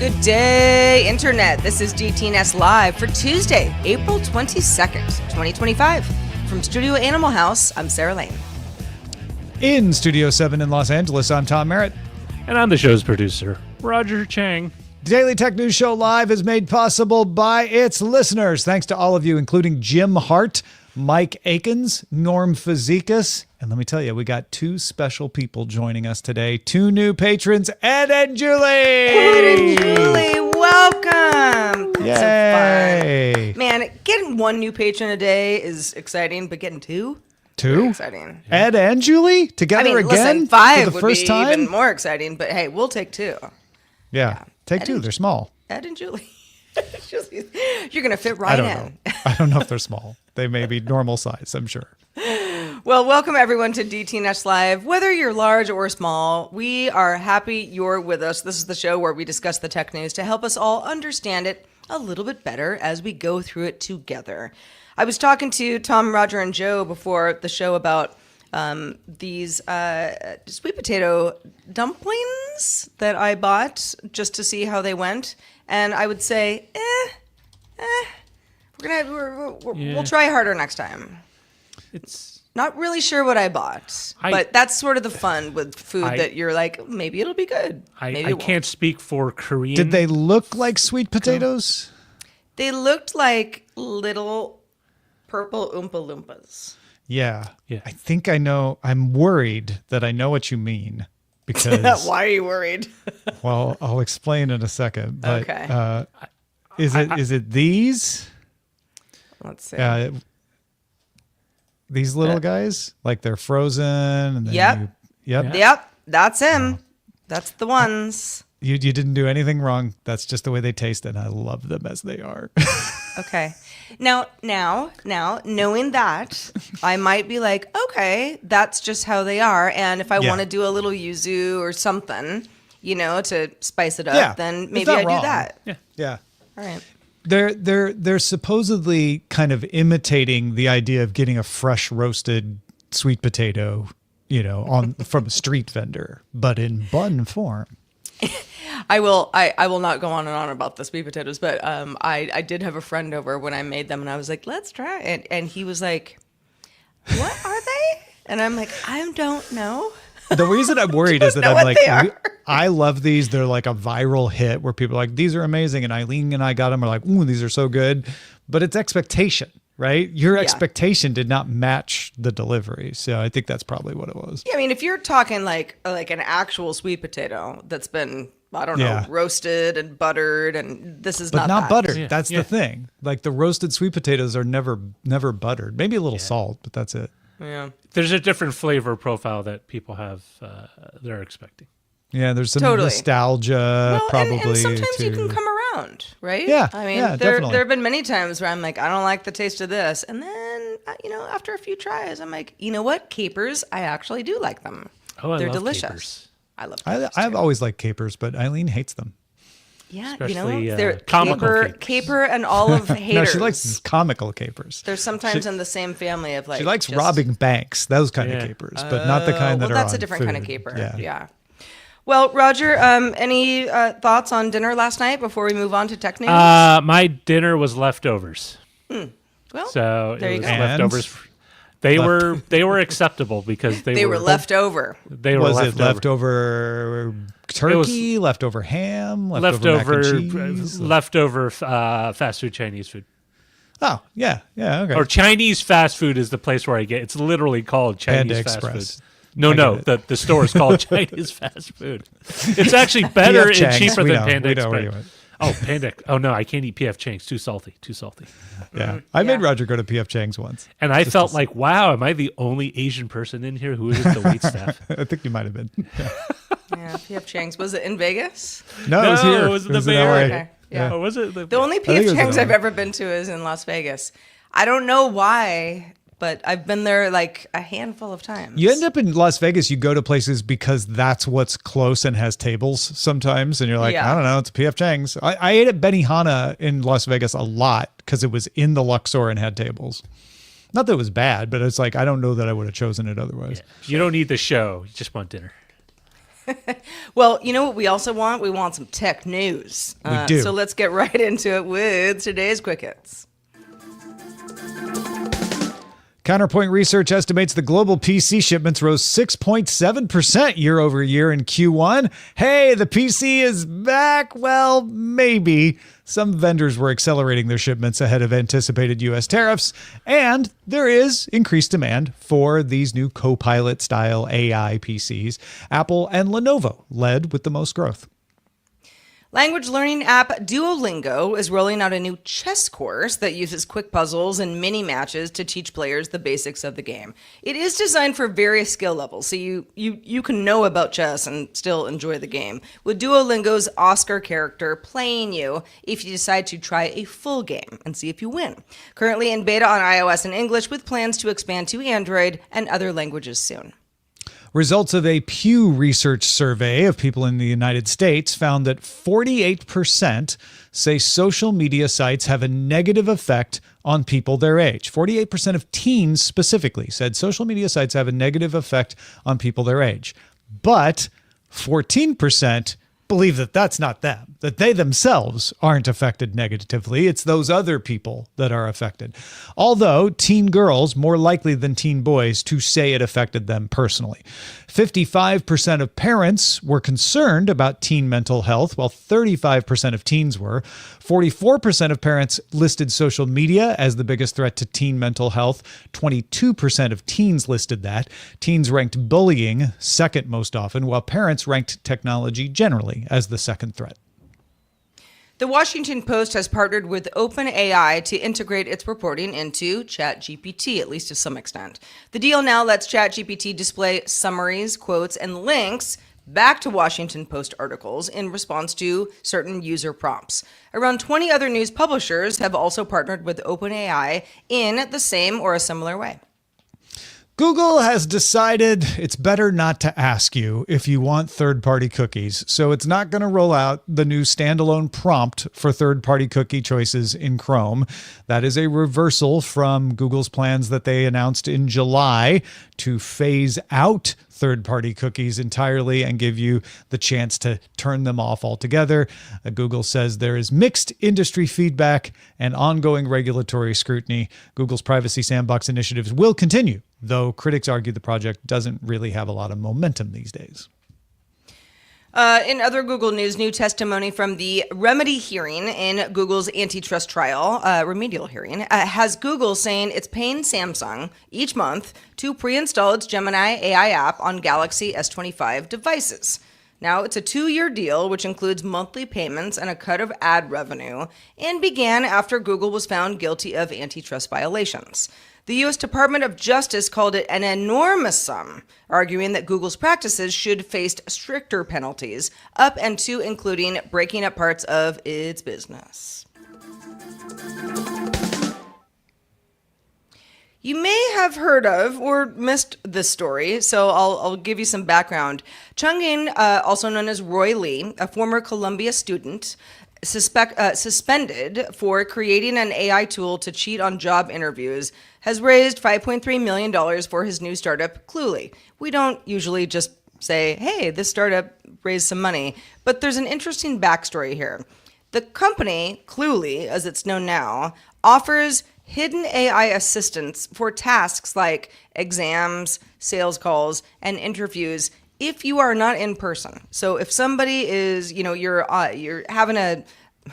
Good day, Internet. This is DTNS Live for Tuesday, April 22nd, 2025. From Studio Animal House, I'm Sarah Lane. In Studio 7 in Los Angeles, I'm Tom Merritt. And I'm the show's producer, Roger Chang. The Daily Tech News Show Live is made possible by its listeners. Thanks to all of you, including Jim Hart, Mike Akins, Norm Fazekas. And let me tell you, we got two special people joining us today. Two new patrons, Ed and Julie. Ed and Julie, welcome. Yay. So fun. Man, getting one new patron a day is exciting, but getting two? Two? Very exciting. Ed and Julie together again? Listen, five for the would first be time? even more exciting, but hey, we'll take two. Yeah. Take Ed two. They're small. Ed and Julie. You're going to fit right in. I don't know if they're small. They may be normal size, I'm sure. Well, welcome everyone to DTNS Live. Whether you're large or small, we are happy you're with us. This is the show where we discuss the tech news to help us all understand it a little bit better as we go through it together. I was talking to Tom, Roger, and Joe before the show about these sweet potato dumplings that I bought just to see how they went. And I would say, we'll try harder next time. It's not really sure what I bought, but that's sort of the fun with food that you're like, maybe it'll be good. I can't speak for Korean. Did they look like sweet potatoes? They looked like little purple Oompa Loompas. Yeah. I think I know. I'm worried that I know what you mean. Because why are you worried? Well, I'll explain in a second. But, okay. Is it these? Let's see. These little guys, like they're frozen. And then Yep. That's him. That's the ones. You didn't do anything wrong. That's just the way they taste, and I love them as they are. Okay. Now, knowing that, I might be like, okay, that's just how they are. And if I want to do a little yuzu or something, to spice it up, then maybe I do that. Yeah. All right. They're supposedly kind of imitating the idea of getting a fresh roasted sweet potato, from a street vendor, but in bun form. I will not go on and on about the sweet potatoes, but I did have a friend over when I made them, and I was like, let's try it. And he was like, what are they? And I'm like, I don't know. The reason I'm worried is that I'm like, I love these. They're like a viral hit where people are like, these are amazing. And Eileen and I got them. We're like, ooh, these are so good. But it's expectation, right? Your expectation did not match the delivery. So I think that's probably what it was. Yeah, I mean, if you're talking like an actual sweet potato that's been, I don't know, roasted and buttered, and this is but not that. buttered. Yeah. That's the thing. Like the roasted sweet potatoes are never buttered. Maybe a little salt, but that's it. Yeah. There's a different flavor profile that people have they're expecting. Yeah, there's some nostalgia probably. And sometimes you can come around, right? Yeah, I mean, there have been many times where I'm like, I don't like the taste of this. And then, after a few tries, I'm like, you know what? Capers, I actually do like them. Oh, They're love delicious. capers. I love capers. I've always liked capers, but Eileen hates them. Yeah, especially, they're comical caper and olive haters. No, she likes comical capers. They're sometimes in the same family of like. She likes robbing banks, those kind of capers, but not the kind that are that's on a different food. kind of caper. Yeah. Well, Roger, any thoughts on dinner last night before we move on to tech news? My dinner was leftovers. Well, so there it you was go. leftovers. They were acceptable because they were left over. They were leftover turkey, leftover ham, leftover mac and cheese? Leftover fast food Chinese food. Oh, yeah, okay. Or Chinese fast food is the place where I get. It's literally called Chinese Panda fast Express. food. No, the store is called Chinese fast food. It's actually better and cheaper than Panda Express. Oh, Panda. Oh, no, I can't eat P.F. Chang's. Too salty. Yeah. I made Roger go to P.F. Chang's once. And I felt like, wow, am I the only Asian person in here who isn't the waitstaff? I think you might have been. Yeah, P.F. Chang's. Was it in Vegas? No, it was here. It was in the Bay Area. Okay. Yeah. Oh, was it? The only P.F. Chang's I've ever been to is in Las Vegas. I don't know why, but I've been there like a handful of times. You end up in Las Vegas, you go to places because that's what's close and has tables sometimes. And you're like, I don't know, it's P.F. Chang's. I ate at Benihana in Las Vegas a lot because it was in the Luxor and had tables. Not that it was bad, but it's like, I don't know that I would have chosen it otherwise. Yeah. You don't need the show. You just want dinner. Well, you know what we also want? We want some tech news. We do. So let's get right into it with today's Quick Hits. Counterpoint Research estimates the global PC shipments rose 6.7% year over year in Q1. Hey, the PC is back. Well, maybe. Some vendors were accelerating their shipments ahead of anticipated U.S. tariffs, and there is increased demand for these new Copilot-style AI PCs. Apple and Lenovo led with the most growth. Language learning app Duolingo is rolling out a new chess course that uses quick puzzles and mini matches to teach players the basics of the game. It is designed for various skill levels, so you can know about chess and still enjoy the game, with Duolingo's Oscar character playing you if you decide to try a full game and see if you win. Currently in beta on iOS and English, with plans to expand to Android and other languages soon. Results of a Pew Research survey of people in the United States found that 48% say social media sites have a negative effect on people their age. 48% of teens specifically said social media sites have a negative effect on people their age. But 14% believe that that's not them, that they themselves aren't affected negatively. It's those other people that are affected. Although teen girls more likely than teen boys to say it affected them personally. 55% of parents were concerned about teen mental health, while 35% of teens were. 44% of parents listed social media as the biggest threat to teen mental health. 22% of teens listed that. Teens ranked bullying second most often, while parents ranked technology generally as the second threat. The Washington Post has partnered with OpenAI to integrate its reporting into ChatGPT, at least to some extent. The deal now lets ChatGPT display summaries, quotes, and links back to Washington Post articles in response to certain user prompts. Around 20 other news publishers have also partnered with OpenAI in the same or a similar way. Google has decided it's better not to ask you if you want third-party cookies, so it's not going to roll out the new standalone prompt for third-party cookie choices in Chrome. That is a reversal from Google's plans that they announced in July to phase out third-party cookies entirely and give you the chance to turn them off altogether. Google says there is mixed industry feedback and ongoing regulatory scrutiny. Google's Privacy Sandbox initiatives will continue, though critics argue the project doesn't really have a lot of momentum these days. In other Google news, new testimony from the remedy hearing in Google's antitrust trial, remedial hearing, has Google saying it's paying Samsung each month to pre-install its Gemini AI app on Galaxy S25 devices. Now, it's a 2-year deal, which includes monthly payments and a cut of ad revenue, and began after Google was found guilty of antitrust violations. The U.S. Department of Justice called it an enormous sum, arguing that Google's practices should face stricter penalties, up and to including breaking up parts of its business. You may have heard of or missed this story, so I'll give you some background. Chang, also known as Roy Lee, a former Columbia student, suspended for creating an AI tool to cheat on job interviews, has raised $5.3 million for his new startup, Cluely. We don't usually just say, hey, this startup raised some money, but there's an interesting backstory here. The company, Cluely, as it's known now, offers hidden AI assistance for tasks like exams, sales calls, and interviews if you are not in person. So if somebody is, you're having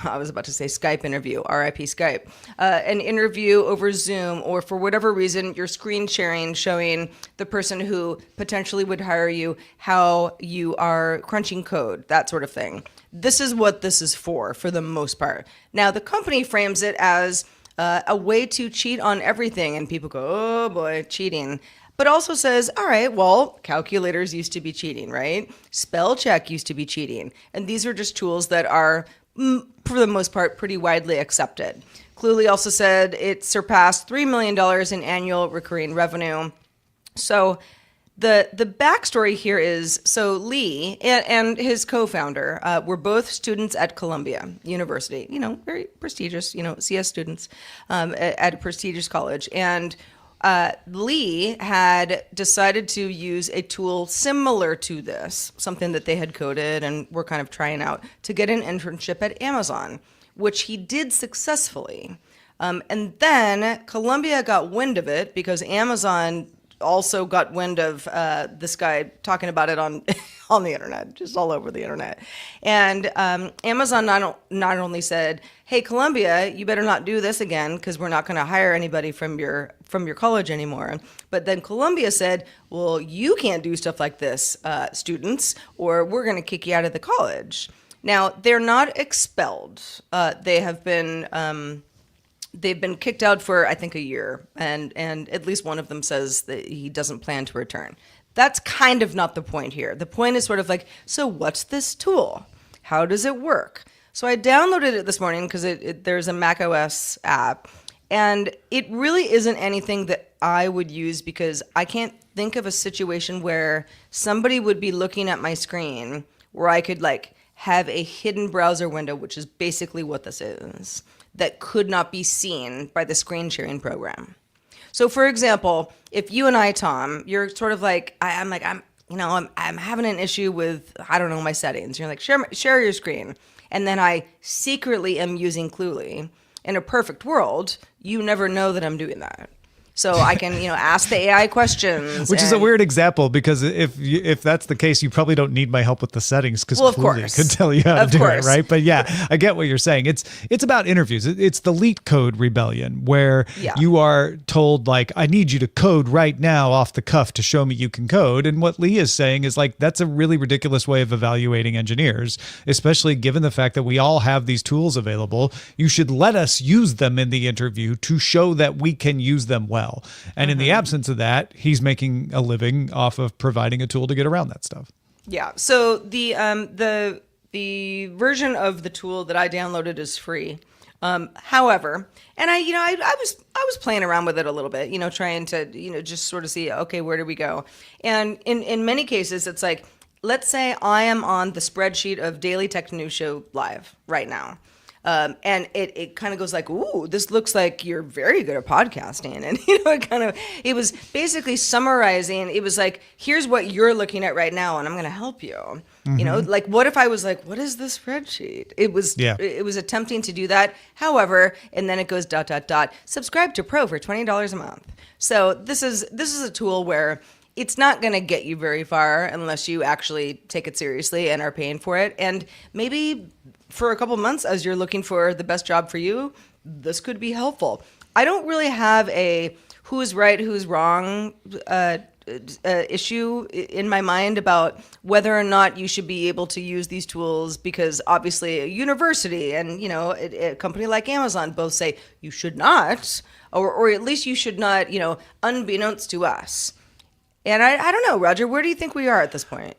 I was about to say Skype interview, RIP Skype, an interview over Zoom, or for whatever reason, you're screen sharing showing the person who potentially would hire you how you are crunching code, that sort of thing. This is what this is for the most part. Now, the company frames it as a way to cheat on everything, and people go, oh boy, cheating. But also says, all right, well, calculators used to be cheating, right? Spell check used to be cheating. And these are just tools that are, for the most part, pretty widely accepted. Cluely also said it surpassed $3 million in annual recurring revenue. So the backstory here is, so Lee and his co-founder were both students at Columbia University, very prestigious, CS students at a prestigious college. And Lee had decided to use a tool similar to this, something that they had coded and were kind of trying out, to get an internship at Amazon, which he did successfully. And then Columbia got wind of it because Amazon also got wind of this guy talking about it on on the internet, just all over the internet. And Amazon not only said, "Hey, Columbia, you better not do this again because we're not going to hire anybody from your college anymore." But then Columbia said, "Well, you can't do stuff like this, students, or we're going to kick you out of the college." Now, they're not expelled. They have been. They've been kicked out for, I think, a year, and at least one of them says that he doesn't plan to return. That's kind of not the point here. The point is sort of like, so what's this tool? How does it work? So I downloaded it this morning because there's a Mac OS app, and it really isn't anything that I would use because I can't think of a situation where somebody would be looking at my screen where I could like have a hidden browser window, which is basically what this is, that could not be seen by the screen sharing program. So for example, if you and I, Tom, you're sort of like, I'm having an issue with, I don't know, my settings. You're like, share your screen. And then I secretly am using Cluely. In a perfect world, you never know that I'm doing that. So I can, ask the AI questions. Which is a weird example because if that's the case, you probably don't need my help with the settings because Cluely could tell you how to do it, right? But yeah, I get what you're saying. It's about interviews. It's the leet code rebellion where you are told like, I need you to code right now off the cuff to show me you can code. And what Lee is saying is like, that's a really ridiculous way of evaluating engineers, especially given the fact that we all have these tools available. You should let us use them in the interview to show that we can use them well. And in the absence of that, he's making a living off of providing a tool to get around that stuff. Yeah. So the version of the tool that I downloaded is free. However, and I was playing around with it a little bit, trying to, just sort of see, okay, where do we go? And in many cases, it's like, let's say I am on the spreadsheet of Daily Tech News Show Live right now. And it kind of goes like, ooh, this looks like you're very good at podcasting. And, it was basically summarizing. It was like, here's what you're looking at right now, and I'm going to help you. Mm-hmm. Like what if I was like, what is this spreadsheet? It was attempting to do that. However, and then it goes ... subscribe to Pro for $20 a month. So this is a tool where it's not going to get you very far unless you actually take it seriously and are paying for it. And maybe for a couple months, as you're looking for the best job for you, this could be helpful. I don't really have a who's right, who's wrong issue in my mind about whether or not you should be able to use these tools, because obviously a university and a company like Amazon both say you should not, or at least you should not, unbeknownst to us. And I don't know, Roger, where do you think we are at this point?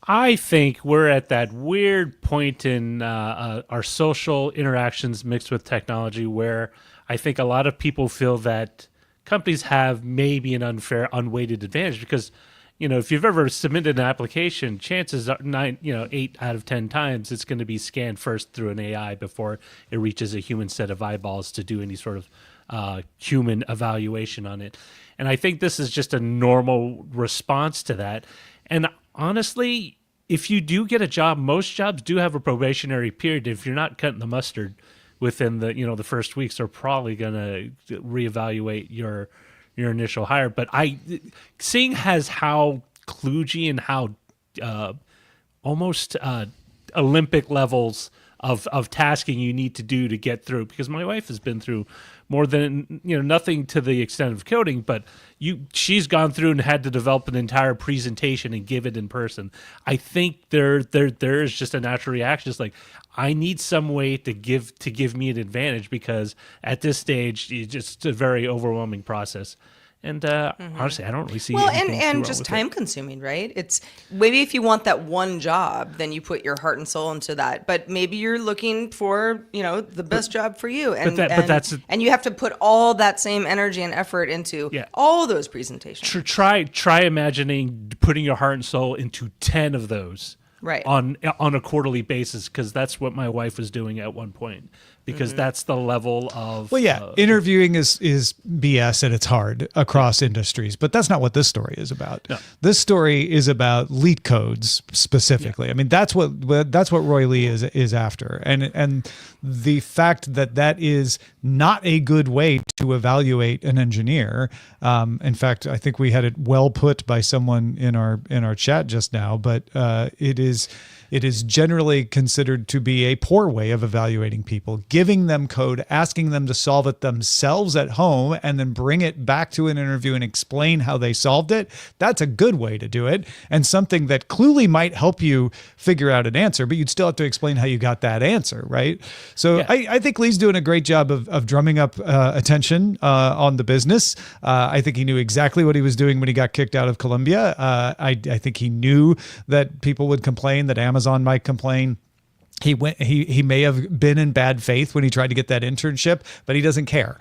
I think we're at that weird point in our social interactions mixed with technology where I think a lot of people feel that companies have maybe an unfair, unweighted advantage because, if you've ever submitted an application, chances are 8 out of 10 times it's going to be scanned first through an AI before it reaches a human set of eyeballs to do any sort of human evaluation on it. And I think this is just a normal response to that. And honestly, if you do get a job, most jobs do have a probationary period. If you're not cutting the mustard within the first weeks, they're probably going to reevaluate your initial hire. But seeing as how kludgy and how almost Olympic levels of tasking you need to do to get through, because my wife has been through more than nothing to the extent of coding, but she's gone through and had to develop an entire presentation and give it in person. I think there is just a natural reaction. It's like, I need some way to give me an advantage, because at this stage it's just a very overwhelming process. And honestly, I don't really see and just time consuming, right? It's maybe if you want that one job, then you put your heart and soul into that. But maybe you're looking for the best job for you, and and you have to put all that same energy and effort into all those presentations. Try imagining putting your heart and soul into 10 of those. Right. On a quarterly basis, because that's what my wife was doing at one point. because that's the level of. Well, yeah, interviewing is BS and it's hard across industries, but that's not what this story is about. No. This story is about leet codes specifically. I mean, that's what Roy Lee is after, and the fact that is not a good way to evaluate an engineer. In fact, I think we had it well put by someone in our chat just now, but it is generally considered to be a poor way of evaluating people, giving them code, asking them to solve it themselves at home, and then bring it back to an interview and explain how they solved it. That's a good way to do it, and something that clearly might help you figure out an answer, but you'd still have to explain how you got that answer, right? So yeah. I think Lee's doing a great job of drumming up attention on the business. I think he knew exactly what he was doing when he got kicked out of Columbia. I think he knew that people would complain, that Amazon might complain. He may have been in bad faith when he tried to get that internship, but he doesn't care.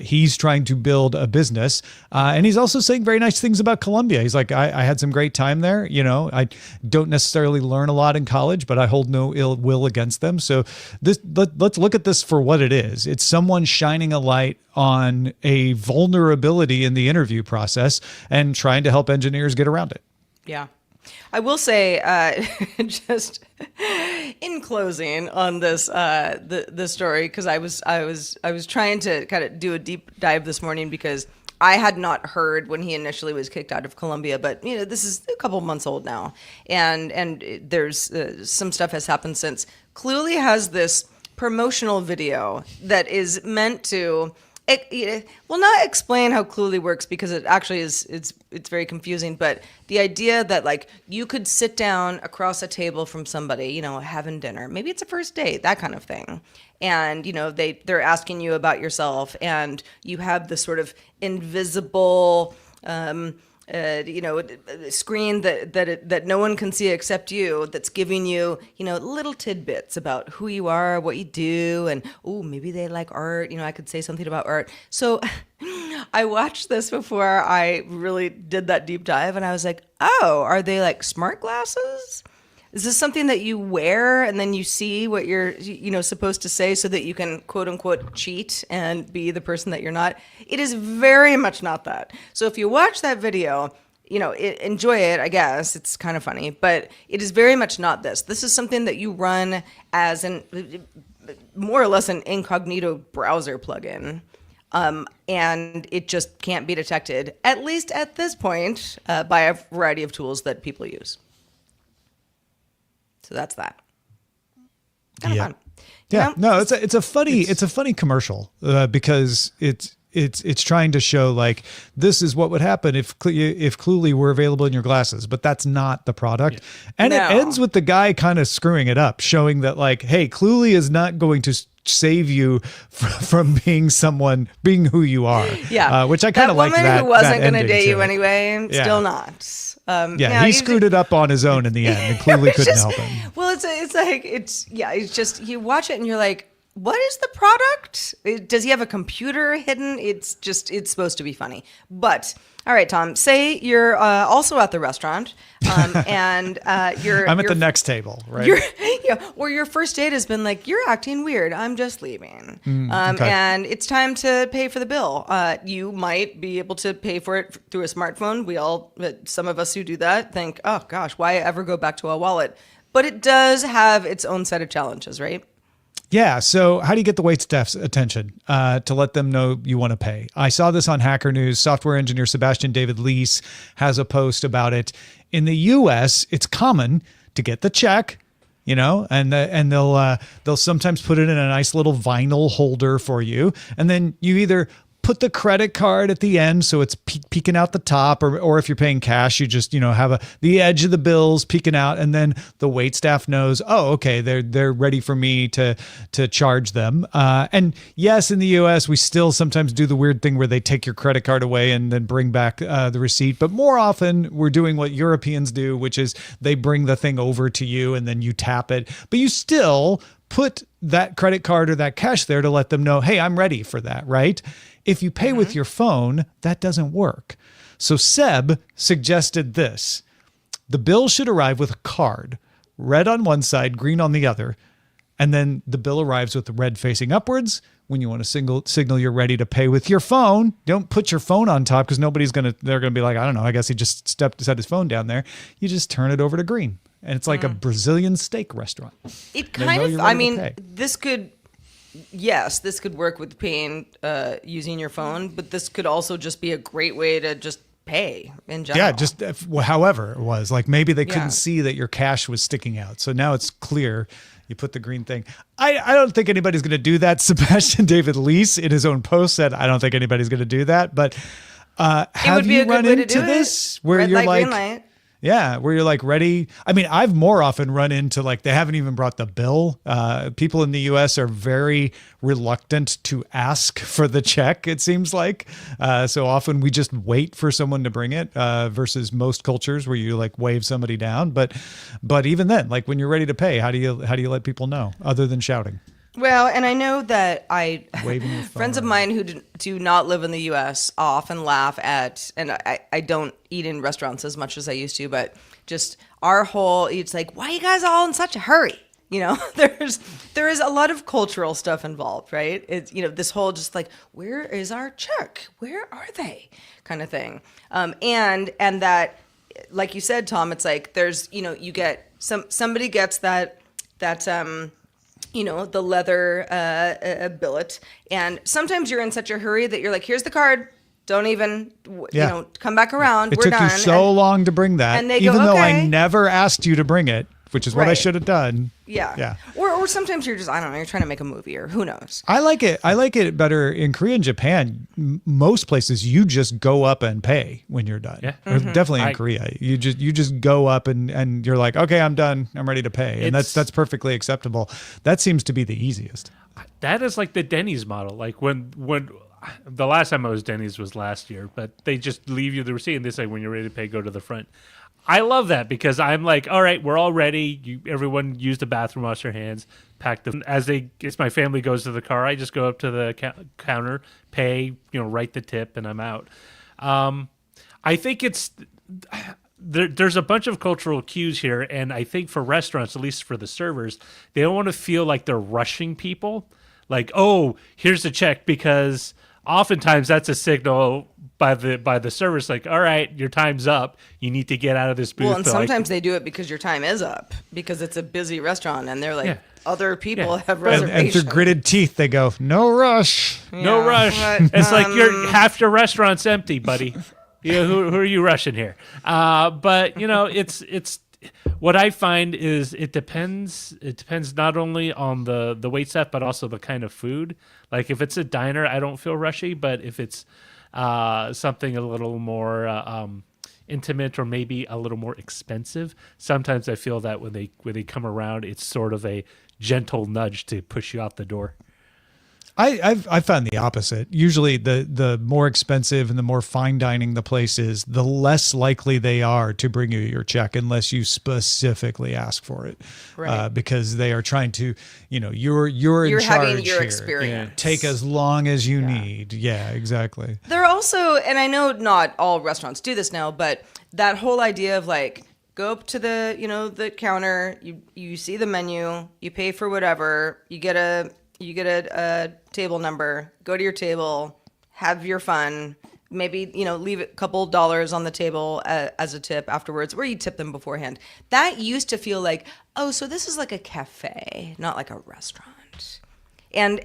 He's trying to build a business. And he's also saying very nice things about Columbia. He's like, I had some great time there. I don't necessarily learn a lot in college, but I hold no ill will against them. So let's look at this for what it is. It's someone shining a light on a vulnerability in the interview process and trying to help engineers get around it. Yeah. I will say, just in closing on this this story, because I was trying to kind of do a deep dive this morning because I had not heard when he initially was kicked out of Columbia, but this is a couple months old now, and there's some stuff has happened since. Cluely has this promotional video that is meant to. Will not explain how Cluely works because it actually it's very confusing. But the idea that like you could sit down across a table from somebody, having dinner, maybe it's a first date, that kind of thing, and they're asking you about yourself, and you have this sort of invisible screen that no one can see except you, that's giving you, little tidbits about who you are, what you do, and maybe they like art, I could say something about art. So I watched this before I really did that deep dive, and I was like, oh, are they like smart glasses? Is this something that you wear and then you see what you're, supposed to say so that you can quote unquote cheat and be the person that you're not? It is very much not that. So if you watch that video, enjoy it, I guess. It's kind of funny, but it is very much not this. This is something that you run as more or less an incognito browser plugin. And it just can't be detected, at least at this point, by a variety of tools that people use. So that's that. Kind of fun. Yeah. No, it's a funny commercial because it's trying to show like this is what would happen if Cluely were available in your glasses, but that's not the product. Yeah. And it ends with the guy kind of screwing it up, showing that like, hey, Cluely is not going to save you from being who you are. Yeah. Which I kind of like that. That woman who wasn't going to date you anyway, still not. He screwed it up on his own in the end, and clearly couldn't help him. Well, it's just you watch it and you're like, what is the product? Does he have a computer hidden? It's supposed to be funny. But all right, Tom, say you're also at the restaurant, and I'm at the next table, right? Or your first date has been like, you're acting weird, I'm just leaving, okay. And it's time to pay for the bill. You might be able to pay for it through a smartphone. Some of us who do that think, oh gosh, why ever go back to a wallet? But it does have its own set of challenges, right? Yeah. So how do you get the waitstaff's attention to let them know you want to pay? I saw this on Hacker News. Software engineer Sebastian David Leese has a post about it. In the U.S., it's common to get the check, and they'll sometimes put it in a nice little vinyl holder for you, and then you either put the credit card at the end so it's peeking out the top, or if you're paying cash, you just have the edge of the bills peeking out, and then the waitstaff knows, oh, okay, they're ready for me to charge them. And yes, in the U.S. we still sometimes do the weird thing where they take your credit card away and then bring back the receipt, but more often we're doing what Europeans do, which is they bring the thing over to you and then you tap it, but you still put that credit card or that cash there to let them know, hey, I'm ready for that, right? If you pay with your phone, that doesn't work. So Seb suggested this. The bill should arrive with a card, red on one side, green on the other. And then the bill arrives with the red facing upwards. When you want to signal you're ready to pay with your phone, don't put your phone on top because they're going to be like, I don't know, I guess he just set his phone down there. You just turn it over to green. And it's like a Brazilian steak restaurant. It kind of, I mean, this could work with paying using your phone, but this could also just be a great way to just pay in general. Yeah, just however it was. Like maybe they couldn't see that your cash was sticking out. So now it's clear. You put the green thing. I don't think anybody's going to do that. Sebastian David Leese in his own post said, I don't think anybody's going to do that. But have you run into this where red you're light, like, green light. Yeah, where you're like ready. I mean, I've more often run into like they haven't even brought the bill. People in the U.S. are very reluctant to ask for the check, it seems like. So often we just wait for someone to bring it versus most cultures where you like wave somebody down. But even then, like when you're ready to pay, how do you let people know other than shouting? Well, and I know that Waving your phone friends of mine who do not live in the U.S. often laugh at, and I don't eat in restaurants as much as I used to, but just it's like, why are you guys all in such a hurry? You know, there is a lot of cultural stuff involved, right? It's, you know, this whole just like, where is our check? Where are they? Kind of thing. And that, like you said, Tom, it's like there's, you know, you get somebody gets that you know, the leather billet. And sometimes you're in such a hurry that you're like, here's the card. Don't even, you know, come back around. It We're took done. you so long to bring that. And they even go, though I okay. never asked you to bring it, which is what I Right. should have done. Yeah. Or sometimes you're just, I don't know, you're trying to make a movie or who knows. I like it better in Korea and Japan. Most places you just go up and pay when you're done. Yeah. Or definitely in Korea. You just go up and you're like, okay, I'm done. I'm ready to pay. And that's perfectly acceptable. That seems to be the easiest. That is like the Denny's model. Like when the last time I was Denny's was last year, but they just leave you the receipt and they say, when you're ready to pay, go to the front. I love that because I'm like, all right, we're all ready. Everyone use the bathroom, wash their hands, pack them. As my family goes to the car, I just go up to the counter, pay, you know, write the tip, and I'm out. I think there's a bunch of cultural cues here, and I think for restaurants, at least for the servers, they don't want to feel like they're rushing people. Like, oh, here's the check, because oftentimes that's a signal by the servers, like, all right, your time's up. You need to get out of this booth. Well, and sometimes they do it because your time is up because it's a busy restaurant and they're like, other people have reservations. And through gritted teeth, they go, no rush. No rush. It's like half your restaurant's empty, buddy. You know, who are you rushing here? But you know, it's what I find is it depends. It depends not only on the wait staff, but also the kind of food. Like if it's a diner, I don't feel rushy. But if it's something a little more intimate or maybe a little more expensive, sometimes I feel that when they come around, it's sort of a gentle nudge to push you out the door. I've found the opposite. Usually the more expensive and the more fine dining the place is, the less likely they are to bring you your check unless you specifically ask for it. Right. Because they are trying to, you know, you're in charge having your here. experience. Take as long as you need. Yeah, exactly. There are also, and I know not all restaurants do this now, but that whole idea of like, go up to the counter, you see the menu, you pay for whatever, you get a table number, go to your table, have your fun, maybe, you know, leave a couple dollars on the table as a tip afterwards, or you tip them beforehand. That used to feel like, oh, so this is like a cafe, not like a restaurant. And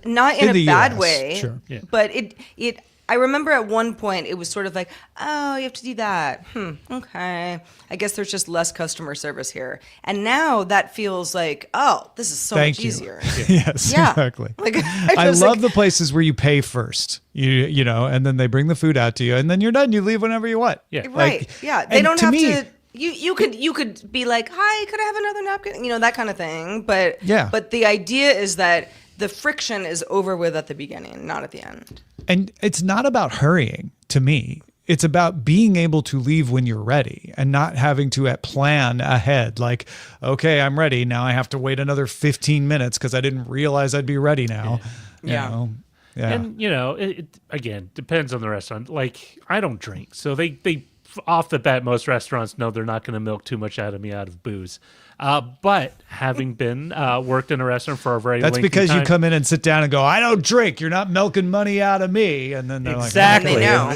not in a bad US, way, sure. Yeah. but it I remember at one point it was sort of like, oh, you have to do that. Okay. I guess there's just less customer service here. And now that feels like, oh, this is so much easier. Yes, Yeah. exactly. Like, I love the places where you pay first, you know, and then they bring the food out to you, and then you're done. You leave whenever you want. Yeah. Right. Yeah. They don't to have me, to. You could be like, hi, could I have another napkin? You know, that kind of thing. But Yeah. But the idea is that the friction is over with at the beginning, not at the end. And it's not about hurrying to me. It's about being able to leave when you're ready and not having to plan ahead. Like, okay, I'm ready. Now I have to wait another 15 minutes because I didn't realize I'd be ready now. Yeah. You know? Yeah. And you know, it again depends on the restaurant. Like I don't drink, so they off the bat, most restaurants know they're not going to milk too much out of me out of booze. But having been worked in a restaurant for a very That's lengthy because time, you come in and sit down and go, I don't drink. You're not milking money out of me. And then they're exactly. They know.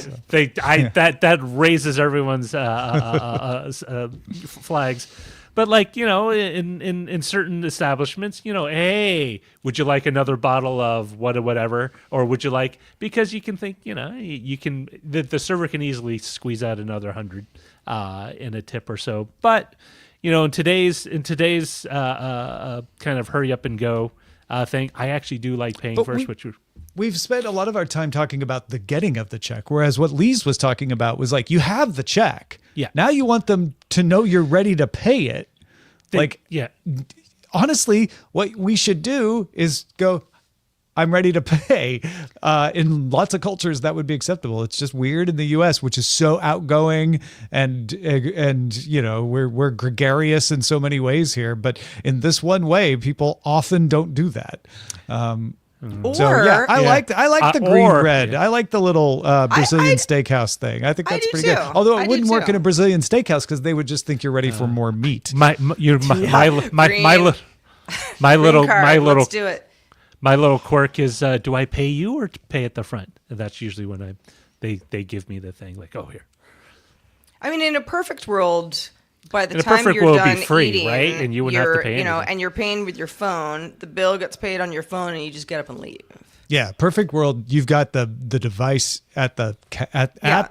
That raises everyone's flags. But like, in certain establishments, hey, would you like another bottle of whatever, or would you like, because you can think, you can, the server can easily squeeze out another 100 in a tip or so. But in today's kind of hurry up and go thing, I actually do like paying first, We've spent a lot of our time talking about the getting of the check, whereas what Lise was talking about was like, you have the check. Yeah. Now you want them to know you're ready to pay it. Honestly, what we should do is go, I'm ready to pay. In lots of cultures, that would be acceptable. It's just weird in the U.S., which is so outgoing and we're gregarious in so many ways here. But in this one way, people often don't do that. I like the green bread. I like the little Brazilian steakhouse thing. I think that's pretty good. Although it wouldn't work in a Brazilian steakhouse because they would just think you're ready for more meat. Let's do it. My little quirk is, do I pay you or pay at the front? And that's usually when they give me the thing like, oh, here. I mean, in a perfect world, by the in a time perfect you're world, done it'd be free, eating, right? And you wouldn't have to pay anything. And you're paying with your phone. The bill gets paid on your phone, and you just get up and leave. Yeah, perfect world. You've got the device at the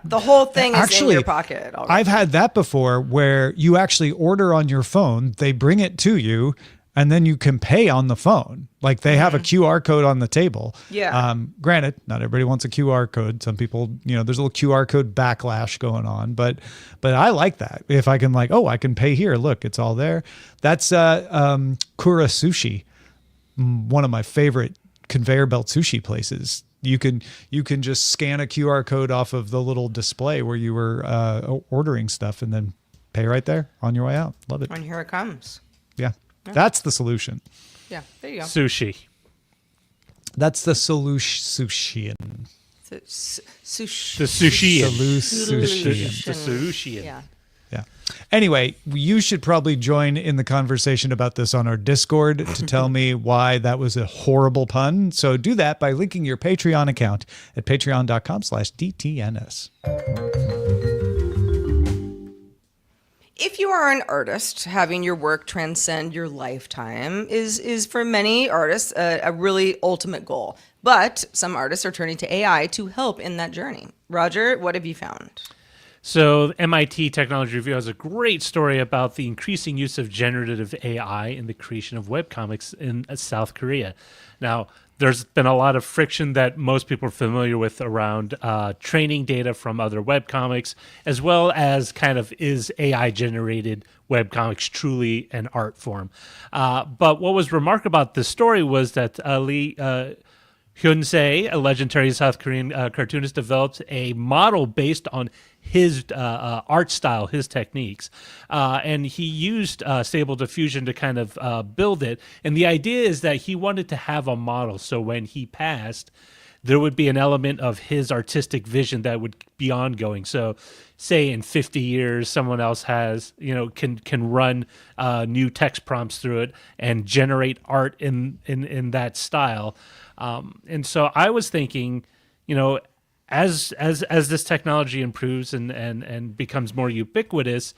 the whole thing is in your pocket already. I've had that before where you actually order on your phone, they bring it to you, and then you can pay on the phone. Like they have a QR code on the table. Yeah. Granted, not everybody wants a QR code. Some people, there's a little QR code backlash going on, but I like that. If I can I can pay here. Look, it's all there. That's Kura Sushi, one of my favorite conveyor belt sushi places. You can just scan a QR code off of the little display where you were ordering stuff and then pay right there on your way out. Love it. And here it comes. Yeah. That's the solution. Yeah, there you go. Sushi. That's the solution. The sushi. The sushi. The sushi. Yeah. Yeah. Anyway, you should probably join in the conversation about this on our Discord to tell me why that was a horrible pun. So do that by linking your Patreon account at patreon.com/DTNS. If you are an artist, having your work transcend your lifetime is for many artists a really ultimate goal. But some artists are turning to AI to help in that journey. Roger, what have you found? So MIT Technology Review has a great story about the increasing use of generative AI in the creation of webcomics in South Korea. Now, there's been a lot of friction that most people are familiar with around training data from other webcomics, as well as kind of is AI-generated webcomics truly an art form. But what was remarkable about this story was that Lee Hyun-se, a legendary South Korean cartoonist, developed a model based on his art style, his techniques. And he used Stable Diffusion to kind of build it. And the idea is that he wanted to have a model. So when he passed, there would be an element of his artistic vision that would be ongoing. So say in 50 years, someone else has, can run new text prompts through it and generate art in that style. And so I was thinking, as this technology improves and becomes more ubiquitous,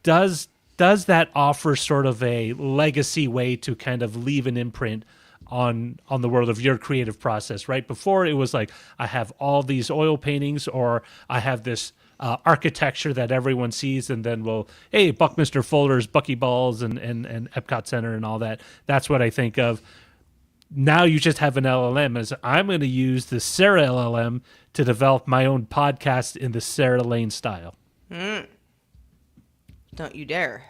does that offer sort of a legacy way to kind of leave an imprint on the world of your creative process, right? Before it was like, I have all these oil paintings, or I have this architecture that everyone sees, and then hey, Buckminster Fuller's Buckyballs and Epcot Center and all that. That's what I think of. Now you just have an LLM. As I'm going to use the Sarah LLM to develop my own podcast in the Sarah Lane style. Don't you dare.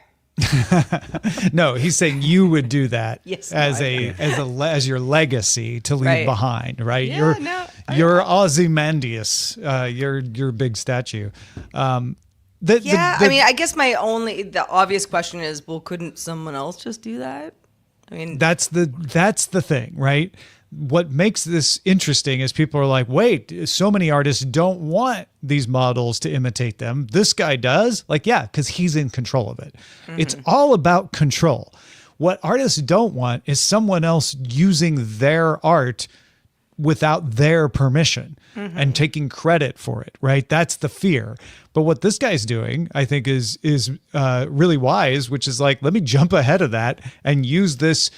No, he's saying you would do that yes, as your legacy to leave behind, right? Yeah, you're Ozymandias, your big statue. I mean, I guess the obvious question is, well, couldn't someone else just do that? I mean, that's the thing, right? what makes this interesting is people are like, wait, so many artists don't want these models to imitate them. This guy does? Like, yeah, because he's in control of it. It's all about control. What artists don't want is someone else using their art without their permission and taking credit for it, right? That's the fear. But what this guy's doing, I think, is really wise, which is like, let me jump ahead of that and use this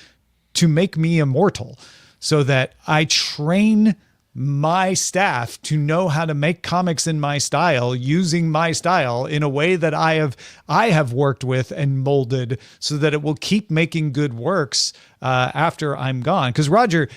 to make me immortal, so that I train my staff to know how to make comics in my style, using my style in a way that I have worked with and molded, so that it will keep making good works after I'm gone. Because Roger,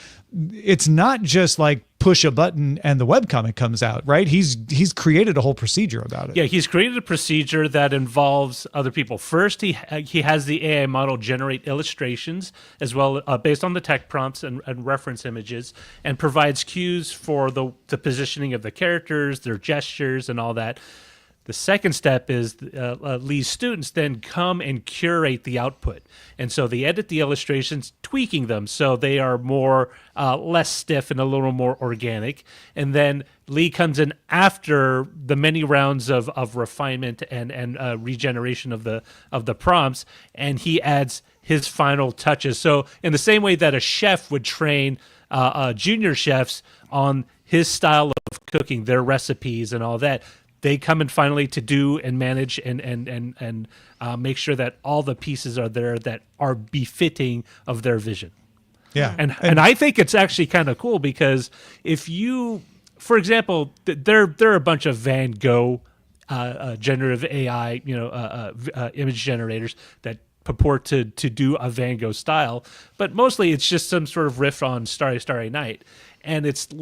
it's not just like push a button and the webcomic comes out, right? He's created a whole procedure about it. Yeah, he's created a procedure that involves other people. First, he has the AI model generate illustrations as well, based on the tech prompts and reference images, and provides cues for the positioning of the characters, their gestures, and all that. The second step is Lee's students then come and curate the output. And so they edit the illustrations, tweaking them so they are more less stiff and a little more organic. And then Lee comes in after the many rounds of refinement and regeneration of the prompts, and he adds his final touches. So in the same way that a chef would train junior chefs on his style of cooking, their recipes and all that, they come in finally to do and manage and make sure that all the pieces are there that are befitting of their vision. Yeah. And I think it's actually kind of cool, because if you, for example, there are a bunch of Van Gogh generative AI, image generators that purport to do a Van Gogh style, but mostly it's just some sort of riff on Starry, Starry Night. And it's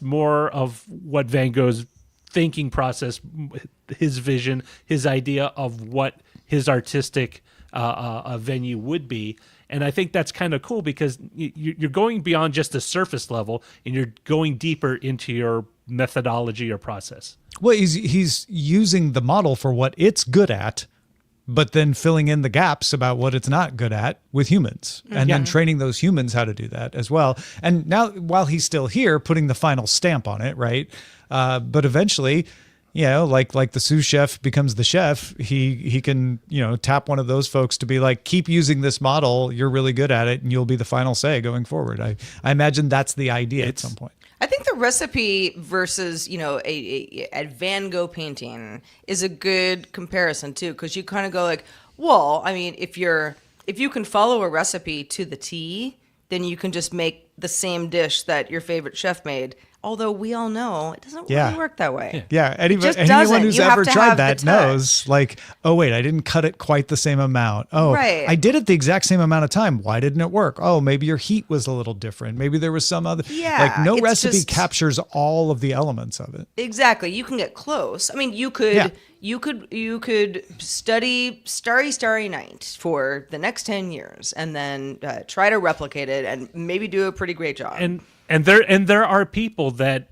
more of what Van Gogh's thinking process, his vision, his idea of what his artistic venue would be. And I think that's kind of cool, because you're going beyond just the surface level and you're going deeper into your methodology or process. Well, he's using the model for what it's good at, but then filling in the gaps about what it's not good at with humans, and then training those humans how to do that as well. And now, while he's still here, putting the final stamp on it, right? But eventually, like the sous chef becomes the chef, he can, tap one of those folks to be like, keep using this model, you're really good at it, and you'll be the final say going forward. I imagine that's the idea at some point. I think the recipe versus, a Van Gogh painting is a good comparison too, because you kind of go like, well, I mean, if you can follow a recipe to the T, then you can just make the same dish that your favorite chef made. Although we all know it doesn't really work that way. Yeah, anyone who's ever tried that knows, like, oh, wait, I didn't cut it quite the same amount. Oh, right. I did it the exact same amount of time. Why didn't it work? Oh, maybe your heat was a little different. Maybe there was some other. Yeah, like, no recipe captures all of the elements of it. Exactly. You can get close. I mean, you could study Starry, Starry Night for the next 10 years and then try to replicate it and maybe do a pretty great job. And there are people that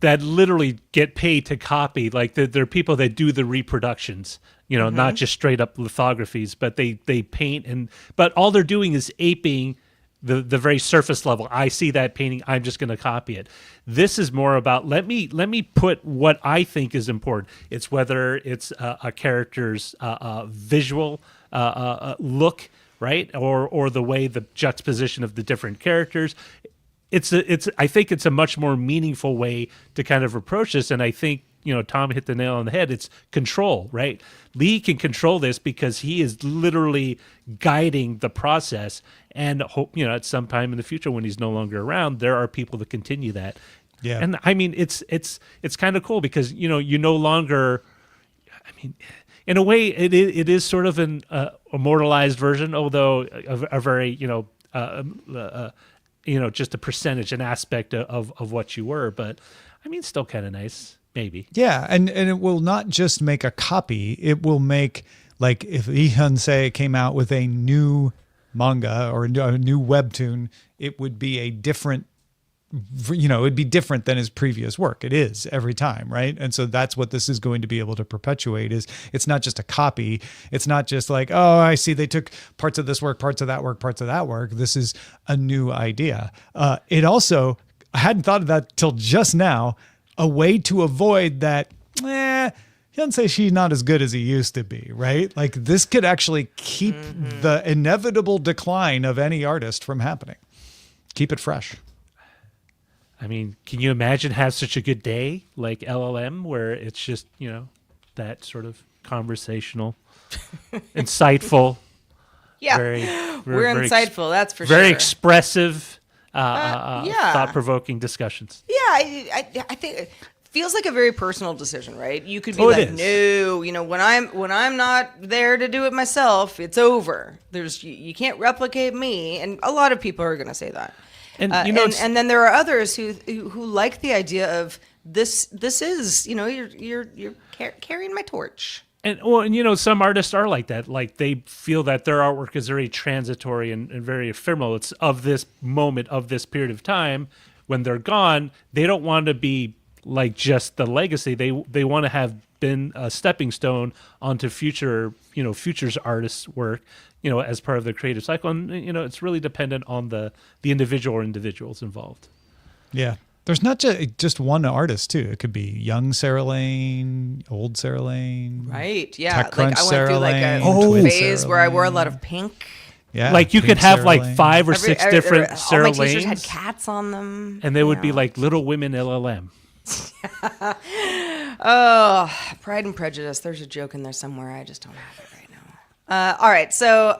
literally get paid to copy. Like there are people that do the reproductions, not just straight up lithographies, but they paint but all they're doing is aping the very surface level. I see that painting, I'm just going to copy it. This is more about let me put what I think is important. It's whether it's a character's visual look, right, or the way the juxtaposition of the different characters. I think it's a much more meaningful way to kind of approach this. And I think, Tom hit the nail on the head. It's control, right? Lee can control this because he is literally guiding the process, and hope, at some time in the future when he's no longer around, there are people that continue that. Yeah. And I mean, it's kind of cool because, you no longer, I mean, in a way it is sort of an immortalized version, although a very, just a percentage, an aspect of what you were. But I mean, still kind of nice, maybe. Yeah. And it will not just make a copy. It will make, like, if Lee Hyun-se came out with a new manga or a new webtoon, it would be a different it'd be different than his previous work. It is every time, right? And so that's what this is going to be able to perpetuate. Is it's not just a copy. It's not just like, oh, I see they took parts of this work, parts of that work, parts of that work. This is a new idea. It also, I hadn't thought of that till just now, a way to avoid that, he doesn't say she's not as good as he used to be, right? Like this could actually keep the inevitable decline of any artist from happening. Keep it fresh. I mean, can you imagine have such a good day like LLM where it's just, that sort of conversational, insightful. Yeah, we're insightful, that's for sure. Very expressive, thought-provoking discussions. Yeah, I think feels like a very personal decision, right? You could be like, no, when I'm not there to do it myself, it's over. You can't replicate me, and a lot of people are going to say that. And and then there are others who like the idea of this is you're carrying my torch. And some artists are like that. Like they feel that their artwork is very transitory and very ephemeral. It's of this moment, of this period of time. When they're gone, they don't want to be like just the legacy. They want to have been a stepping stone onto futures artists' work, as part of the creative cycle. And it's really dependent on the individual or individuals involved. Yeah. There's not just one artist too. It could be young Sarah Lane, old Sarah Lane. Right. Yeah. TechCrunch I went through like a phase where I wore a lot of pink. Yeah. Like you could have Sarah like Lane. 5 or 6 different Sarah all my t-shirts Lanes. had cats on them. And they would be like Little Women LLM. Oh, Pride and Prejudice. There's a joke in there somewhere. I just don't have it right now. All right, so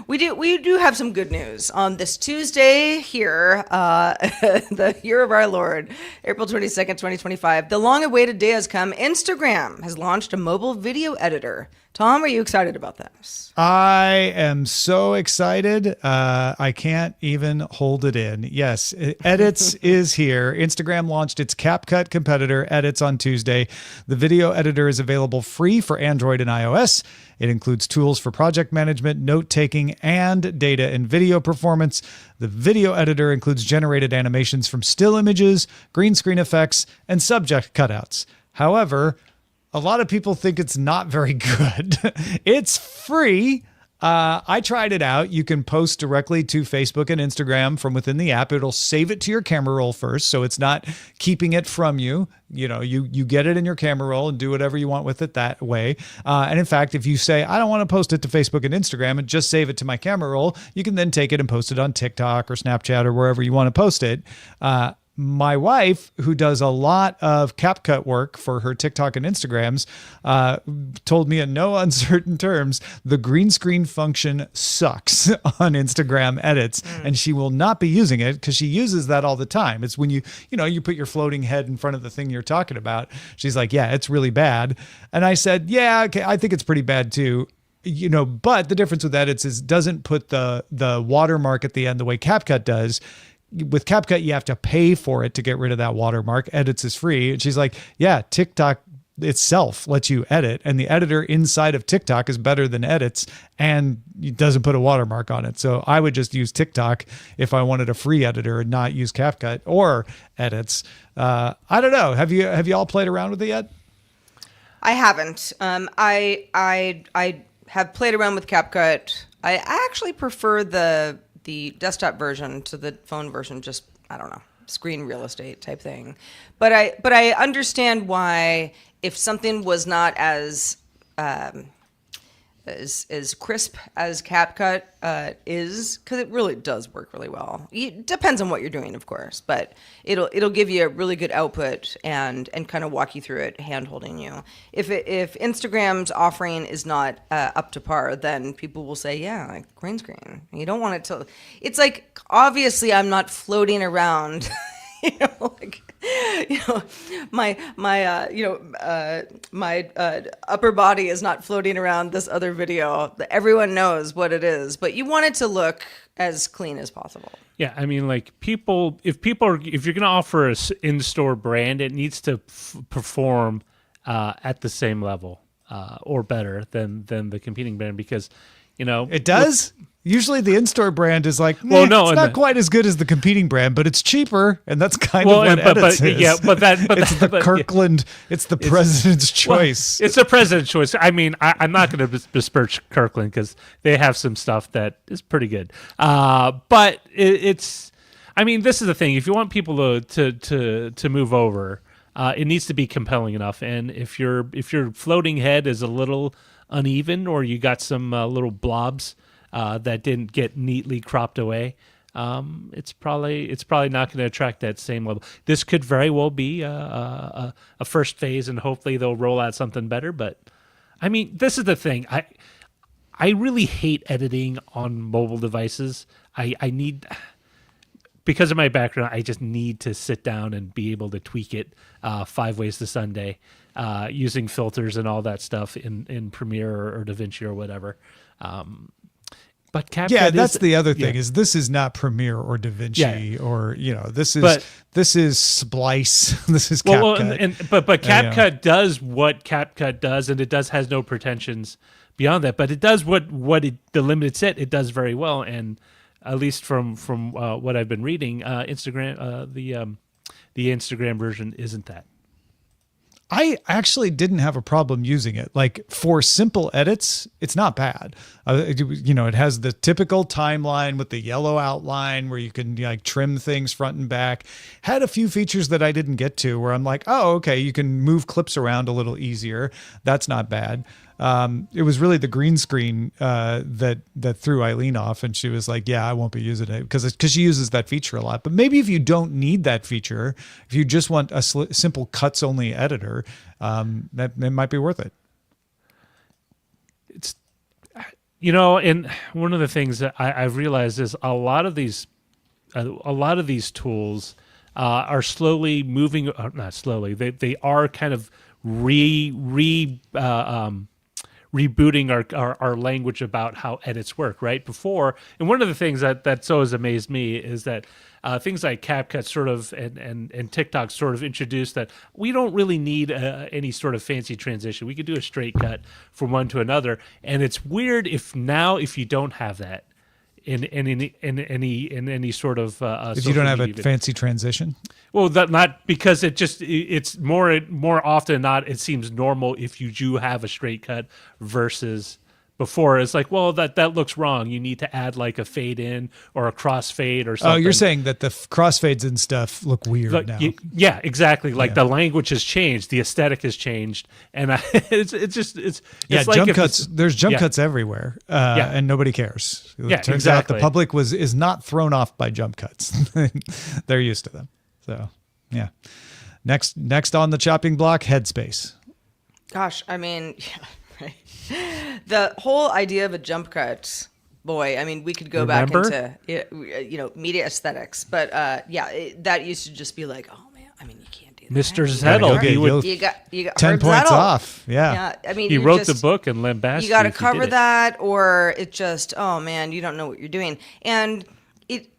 we do have some good news on this Tuesday here, the year of our Lord, April 22nd, 2025. The long-awaited day has come. Instagram has launched a mobile video editor. Tom, are you excited about this? I am so excited. I can't even hold it in. Yes, Edits is here. Instagram launched its CapCut competitor, Edits, on Tuesday. The video editor is available free for Android and iOS. It includes tools for project management, note-taking, and data and video performance. The video editor includes generated animations from still images, green screen effects, and subject cutouts. However, a lot of people think it's not very good. It's free. I tried it out. You can post directly to Facebook and Instagram from within the app. It'll save it to your camera roll first, so it's not keeping it from you. You get it in your camera roll and do whatever you want with it that way. And in fact, if you say, I don't want to post it to Facebook and Instagram and just save it to my camera roll, you can then take it and post it on TikTok or Snapchat or wherever you want to post it. My wife, who does a lot of CapCut work for her TikTok and Instagrams, told me in no uncertain terms, the green screen function sucks on Instagram Edits, and she will not be using it because she uses that all the time. It's when you put your floating head in front of the thing you're talking about. She's like, yeah, it's really bad. And I said, yeah, okay, I think it's pretty bad too. But the difference with Edits is it doesn't put the watermark at the end the way CapCut does. With CapCut, you have to pay for it to get rid of that watermark. Edits is free. And she's like, yeah, TikTok itself lets you edit. And the editor inside of TikTok is better than Edits and it doesn't put a watermark on it. So I would just use TikTok if I wanted a free editor and not use CapCut or Edits. I don't know. Have you all played around with it yet? I haven't. I have played around with CapCut. I actually prefer the desktop version to the phone version, just, I don't know, screen real estate type thing. But I understand why, if something was not as crisp as CapCut is, because it really does work really well. It depends on what you're doing, of course, but it'll give you a really good output and kind of walk you through it, hand-holding you. If Instagram's offering is not up to par, then people will say, yeah, like green screen. You don't want it to. It's like, obviously, I'm not floating around. My upper body is not floating around this other video. Everyone knows what it is, but you want it to look as clean as possible. Yeah, I mean, like if you're going to offer an in-store brand, it needs to perform at the same level or better than the competing brand, because it does. Usually the in-store brand is like, Well, no, it's and not quite as good as the competing brand, but it's cheaper, and that's kind Well, of what and- but- Edits but- is. yeah, but that- but it's that- the but- Kirkland, it's the president's choice. It's a president's choice. I mean, I'm not going to besmirch Kirkland because they have some stuff that is pretty good. But it's, I mean, this is the thing. If you want people to move over, it needs to be compelling enough. And if your floating head is a little uneven, or you got some little blobs that didn't get neatly cropped away, it's probably not going to attract that same level. This could very well be a first phase, and hopefully they'll roll out something better. But I mean, this is the thing. I really hate editing on mobile devices. I need, because of my background, I just need to sit down and be able to tweak it 5 ways to Sunday, using filters and all that stuff in Premiere or DaVinci or whatever. But CapCut that's the other thing is this is not Premiere or DaVinci or this is Splice. This is CapCut. But CapCut does what CapCut does, and it has no pretensions beyond that. But it does what the limited set it does very well, and at least from what I've been reading, Instagram the Instagram version isn't that. I actually didn't have a problem using it. Like for simple edits, it's not bad. It has the typical timeline with the yellow outline where you can like trim things front and back. Had a few features that I didn't get to where I'm like, oh, okay, you can move clips around a little easier. That's not bad. It was really the green screen that threw Eileen off, and she was like, "Yeah, I won't be using it because she uses that feature a lot." But maybe if you don't need that feature, if you just want a simple cuts only editor, that it might be worth it. It's and one of the things that I've realized is a lot of these tools are slowly moving. Not slowly. They are kind of rebooting our language about how edits work, right? Before, and one of the things that's always amazed me is that things like CapCut sort of and TikTok sort of introduced that we don't really need any sort of fancy transition. We could do a straight cut from one to another, and it's weird if you don't have that in any sort of if you don't have a fancy transition. Well, that not because it's more often than not, it seems normal if you do have a straight cut versus before. It's like, well, that looks wrong. You need to add like a fade in or a cross fade or something. Oh, you're saying that the crossfades and stuff look weird now. Yeah, exactly. Like the language has changed, the aesthetic has changed, and it's like jump cuts. There's jump cuts everywhere, and nobody cares. It turns out the public is not thrown off by jump cuts. They're used to them. So, yeah. Next on the chopping block, headspace. Gosh, I mean, right. The whole idea of a jump cut, boy, I mean, we could go back into media aesthetics, but that used to just be like, oh man, I mean, you can't do that. Mr. Zettel, you got 10 points off. Yeah, I mean, he wrote the book and lambasted. You got to cover that, or it just, oh man, you don't know what you're doing, and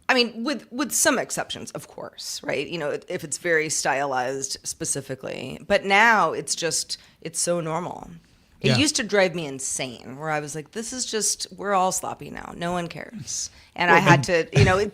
I mean, with some exceptions, of course, right? If it's very stylized specifically, but now it's so normal. It used to drive me insane where I was like, we're all sloppy now. No one cares. And I had to,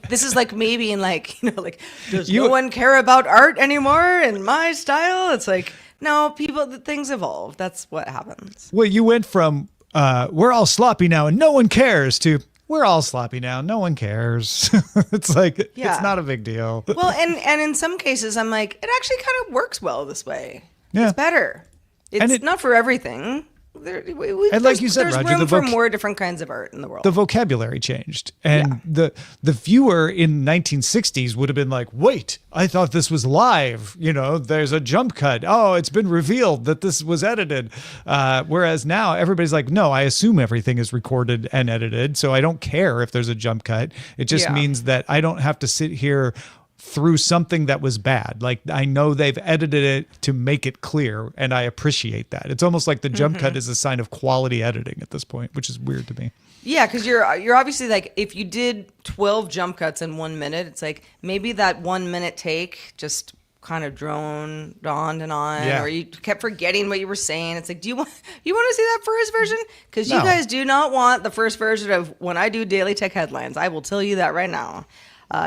this is like maybe in does no one care about art anymore in my style? It's like, no, things evolve. That's what happens. Well, you went from, we're all sloppy now and no one cares to, we're all sloppy now. No one cares. It's like, it's not a big deal. Well, and in some cases, I'm like, it actually kind of works well this way. Yeah. It's better. It's not for everything. And like you said, there's Roger, room for more different kinds of art in the world. The vocabulary changed. And the viewer in 1960s would have been like, wait, I thought this was live. There's a jump cut. Oh, it's been revealed that this was edited. Whereas now everybody's like, no, I assume everything is recorded and edited. So I don't care if there's a jump cut. It just means that I don't have to sit here through something that was bad. Like I know they've edited it to make it clear, and I appreciate that. It's almost like the jump cut is a sign of quality editing at this point, which is weird to me. Yeah, because you're obviously like, if you did 12 jump cuts in 1 minute, it's like maybe that 1 minute take just kind of droned on and on, Yeah. or you kept forgetting what you were saying. It's like, do you want to see that first version? Because you No. guys do not want the first version of when I do Daily Tech Headlines. I will tell you that right now.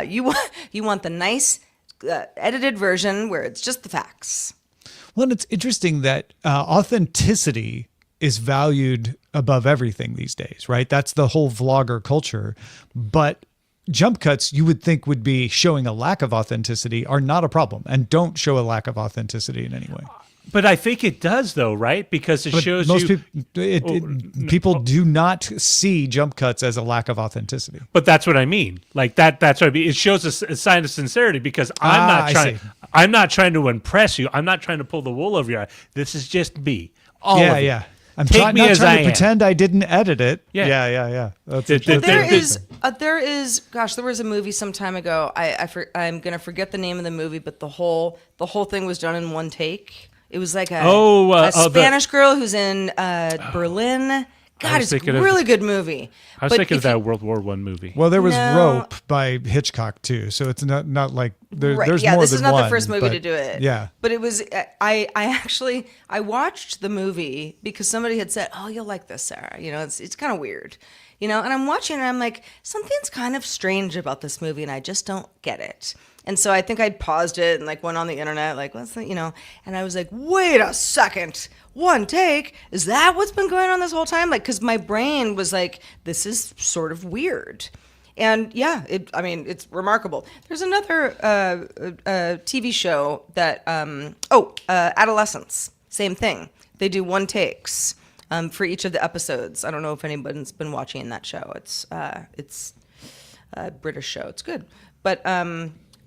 You want the nice edited version where it's just the facts. Well, and it's interesting that authenticity is valued above everything these days, right? That's the whole vlogger culture. But jump cuts, you would think would be showing a lack of authenticity, are not a problem and don't show a lack of authenticity in any way. But I think it does, though, right? Because it shows most you. people do not see jump cuts as a lack of authenticity. But that's what I mean. Like that's what I mean. It shows a sign of sincerity because I see. I'm not trying to impress you. I'm not trying to pull the wool over your eye. This is just me. All of it. Yeah. I'm Take not me as trying I to am. pretend I didn't edit it. Yeah. That's There There is. Gosh, there was a movie some time ago. I'm gonna forget the name of the movie, but the whole thing was done in one take. It was like a Spanish girl who's in Berlin. God, it's a really good movie. I was thinking of that World War I movie. Well, there was No. Rope by Hitchcock too, so it's not like there's more this than is not one, the first movie but to do it. Yeah, but it was. I watched the movie because somebody had said, "Oh, you'll like this, Sarah." It's kind of weird, and I'm watching it and I'm like, something's kind of strange about this movie, and I just don't get it. And so I think I'd paused it and like went on the internet, like, what's the, and I was like, wait a second, one take? Is that what's been going on this whole time? Like, because my brain was like, this is sort of weird. And yeah, it's remarkable. There's another TV show that, Adolescence, same thing. They do one takes for each of the episodes. I don't know if anybody's been watching that show. It's a British show. It's good.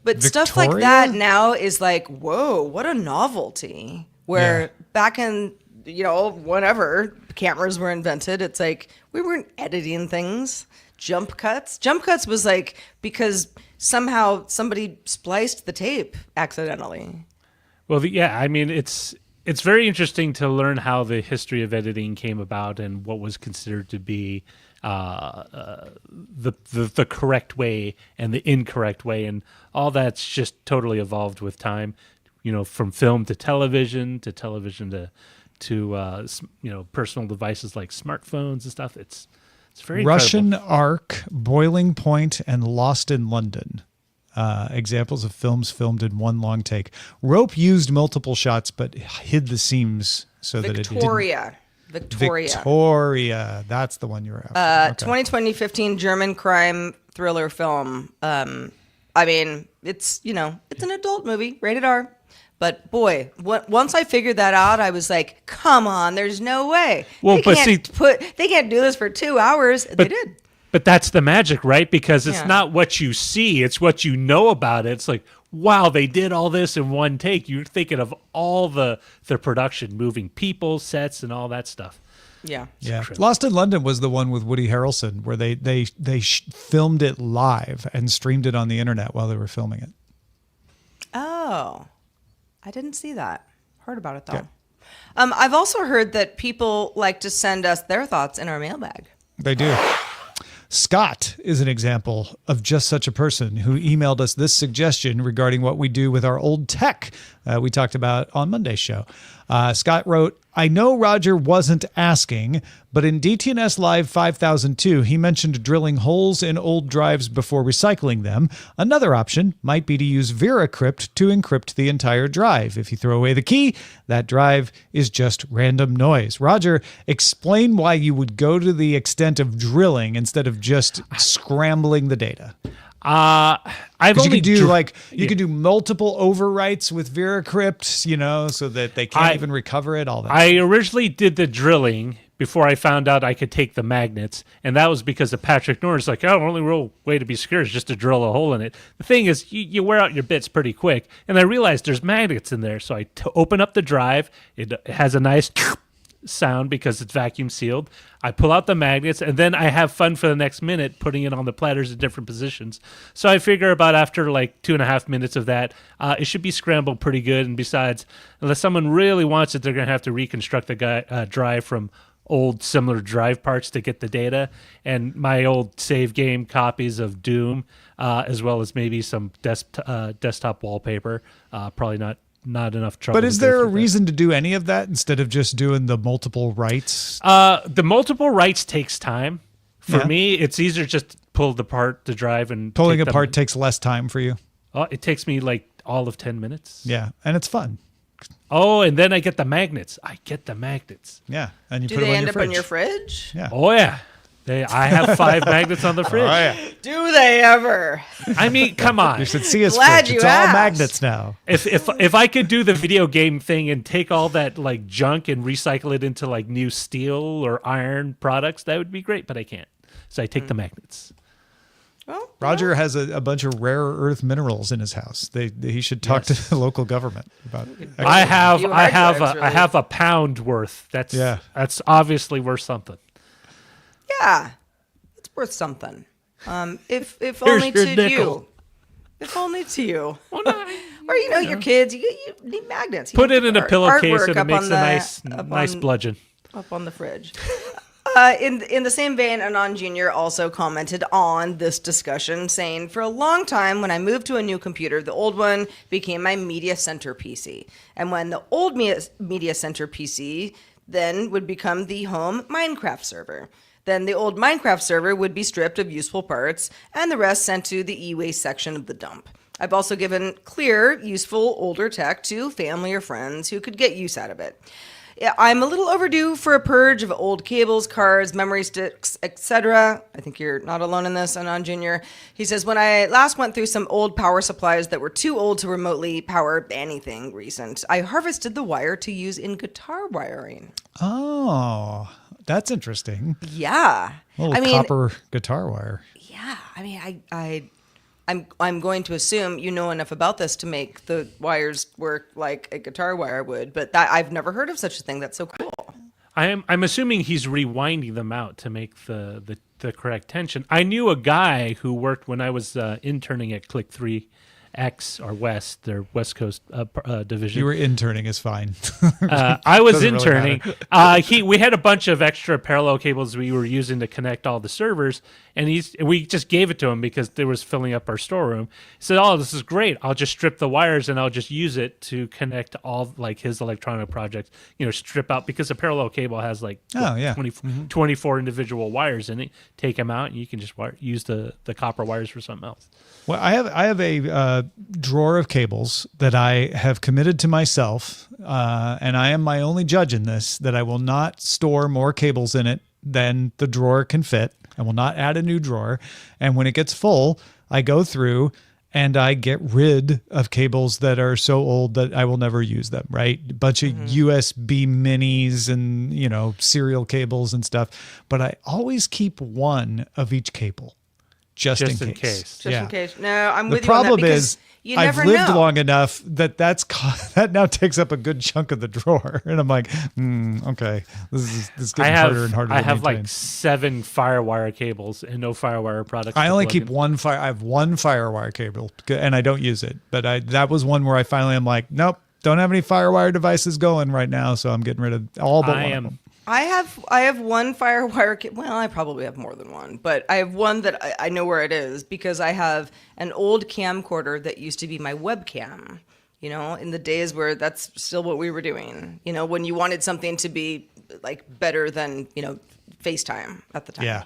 But stuff like that now is like, whoa, what a novelty. Where back in, whenever cameras were invented, it's like we weren't editing things. Jump cuts was like because somehow somebody spliced the tape accidentally. Well, it's very interesting to learn how the history of editing came about and what was considered to be the correct way and the incorrect way, and all that's just totally evolved with time. From film to television to personal devices like smartphones and stuff. It's very Russian incredible. Ark, Boiling Point, and Lost in London. Examples of films filmed in one long take. Rope used multiple shots, but hid the seams so that it didn't. Victoria. That's the one you were after. 2015 German crime thriller film. It's an adult movie, rated R. But boy, once I figured that out, I was like, come on, there's no way. Well, they can't do this for 2 hours. They did. But that's the magic, right? Because it's not what you see, it's what you know about it. It's like, wow, they did all this in one take. You're thinking of all the production, moving people, sets, and all that stuff. Yeah. Lost in London was the one with Woody Harrelson where they filmed it live and streamed it on the internet while they were filming it. Oh, I didn't see that. Heard about it though. Yeah. I've also heard that people like to send us their thoughts in our mailbag. They do. Scott is an example of just such a person who emailed us this suggestion regarding what we do with our old tech we talked about on Monday's show. Scott wrote, I know Roger wasn't asking, but in DTNS Live 5002, he mentioned drilling holes in old drives before recycling them. Another option might be to use VeraCrypt to encrypt the entire drive. If you throw away the key, that drive is just random noise. Roger, explain why you would go to the extent of drilling instead of just scrambling the data. I've only you can do multiple overwrites with VeraCrypt, so that they can't even recover it. All that. I originally did the drilling before I found out I could take the magnets, and that was because of Patrick Norris. Like, only real way to be secure is just to drill a hole in it. The thing is, you wear out your bits pretty quick, and I realized there's magnets in there, so I open up the drive. It has a nice sound because it's vacuum sealed. I pull out the magnets and then I have fun for the next minute putting it on the platters in different positions. So I figure about after like 2.5 minutes of that, it should be scrambled pretty good. And besides, unless someone really wants it, they're going to have to reconstruct the drive from old similar drive parts to get the data, and my old save game copies of Doom, as well as maybe some desktop wallpaper. Probably not enough trouble. But is there a reason to do any of that instead of just doing the multiple writes? The multiple writes takes time. For me, it's easier just to pull apart the drive and pulling apart takes less time for you. Oh, it takes me like all of 10 minutes. Yeah, and it's fun. Oh, and then I get the magnets. Yeah, and you Do put them they on end your up fridge. in your fridge? Yeah. Oh yeah. I have 5 magnets on the fridge. Oh yeah. Do they ever? I mean, come on. You should see his Glad fridge. you It's all asked. magnets now. If I could do the video game thing and take all that like junk and recycle it into like new steel or iron products, that would be great, but I can't. So I take the magnets. Well, Roger has a bunch of rare earth minerals in his house. He should talk to the local government about. I have You hard drives, I have a pound worth. That's obviously worth something. yeah, it's worth something. If Here's only your to nickel. you. If only to you. Or your kids, you need magnets. You Put need it in a art- pillowcase artwork and it up makes on a nice bludgeon. up on the fridge. In the same vein, Anon Jr. also commented on this discussion, saying, "For a long time, when I moved to a new computer, the old one became my media center PC. And when the old media center PC then would become the home Minecraft server. Then the old Minecraft server would be stripped of useful parts and the rest sent to the e-waste section of the dump. I've also given clear, useful older tech to family or friends who could get use out of it. I'm a little overdue for a purge of old cables, cards, memory sticks, etc. I think you're not alone in this, Anon Jr. He says, when I last went through some old power supplies that were too old to remotely power anything recent, I harvested the wire to use in guitar wiring." Oh, that's interesting. Yeah. Copper guitar wire. Yeah. I'm going to assume you know enough about this to make the wires work like a guitar wire would, but I've never heard of such a thing. That's so cool. I'm assuming he's rewinding them out to make the correct tension. I knew a guy who worked when I was interning at Click 3X or West, their West Coast division. You were interning is fine. I was Doesn't really interning. We had a bunch of extra parallel cables we were using to connect all the servers, and we just gave it to him because they was filling up our storeroom. He said, "Oh, this is great. I'll just strip the wires and I'll just use it to connect all like his electronic projects. Strip out because a parallel cable has like 24 individual wires in it. Take them out, and you can just use the copper wires for something else." Well, I have a drawer of cables that I have committed to myself, and I am my only judge in this, that I will not store more cables in it than the drawer can fit. I will not add a new drawer. And when it gets full, I go through and I get rid of cables that are so old that I will never use them, right? A bunch of USB minis and, serial cables and stuff. But I always keep one of each cable. Just in case. Just in case. No, I'm the with you on that problem because is you I've never lived know. long enough that now takes up a good chunk of the drawer, and I'm like, okay, this is getting harder and harder to I have maintain. like 7 FireWire cables and no FireWire products. I to only plug keep in. one fire. I have one FireWire cable, and I don't use it. But that was one where I finally am like, nope, don't have any FireWire devices going right now, so I'm getting rid of all but one of them. I have one FireWire. Well, I probably have more than one, but I have one that I know where it is because I have an old camcorder that used to be my webcam. In the days where that's still what we were doing. When you wanted something to be like better than FaceTime at the time. Yeah.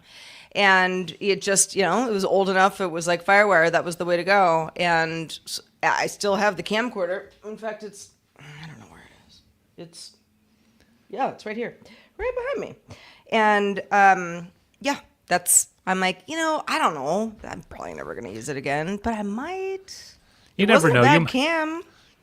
And it just it was old enough. It was like FireWire. That was the way to go. And I still have the camcorder. In fact, I don't know where it is. It's right here. Right behind me. And I'm like, I don't know. I'm probably never going to use it again, but I might. You never know.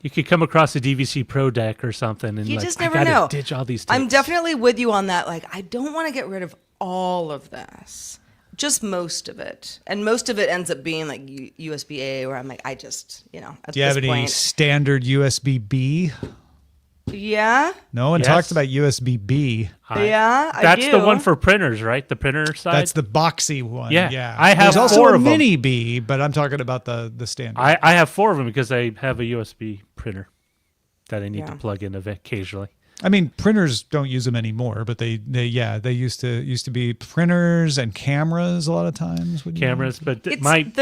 You could come across a DVC Pro deck or something, and you like, just never I gotta know. ditch all these tapes. I'm definitely with you on that. Like, I don't want to get rid of all of this, just most of it, and most of it ends up being like USB-A, where I'm like, I just, at Do you have this any point, standard USB-B? Yeah. No one Yes. talks about USB-B. Yeah, I That's do. the one for printers, right? The printer side. That's the boxy one. Yeah. I have There's also 4 a of them. mini B, but I'm talking about the standard. I have 4 of them because I have a USB printer that I need Yeah. to plug in occasionally. I mean, printers don't use them anymore, but they used to be printers and cameras a lot of times. Cameras, but it It's might.